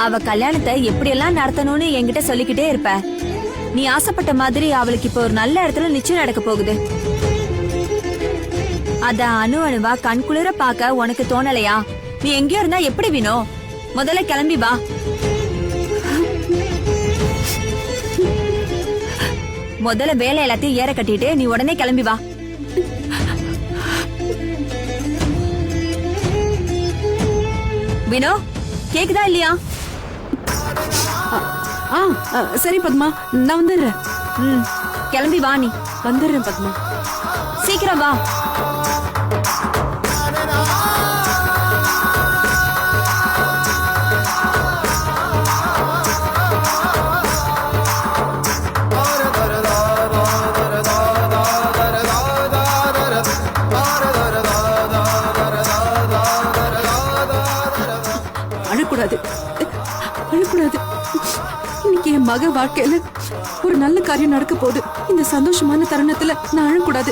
அவ கல்யாணத்தை எப்படியெல்லாம் நடத்தணும்னு என்கிட்ட சொல்லிக்கிட்டே இருப்ப. நீ ஆசைப்பட்ட மாதிரி அவளுக்கு இப்ப ஒரு நல்ல இடத்துல நிச்சயம் நடக்க போகுது. அத அணு அணுவா கண்குளிர பாக்க உனக்கு தோணலையா? நீ எங்கேயோ இருந்தா எப்படி வினோ? முதல்ல கிளம்பி வா. முதல்ல வேலை எல்லாத்தையும் ஏற கட்டிட்டு நீ உடனே கிளம்பி வா. வினோ, கேக்குதா இல்லையா? சரி பத்மா, நான் வந்துடுறேன். கிளம்பி வா. நீ வந்துடுறேன் பத்மா. சீக்கிரம் வா. அழக்கூடாது, அழக்கூடாது. இன்னைக்கு என் மக வாழ்க்கையில ஒரு நல்ல காரியம் நடக்க போகுது. இந்த சந்தோஷமான தருணத்துல நான் அழக்கூடாது.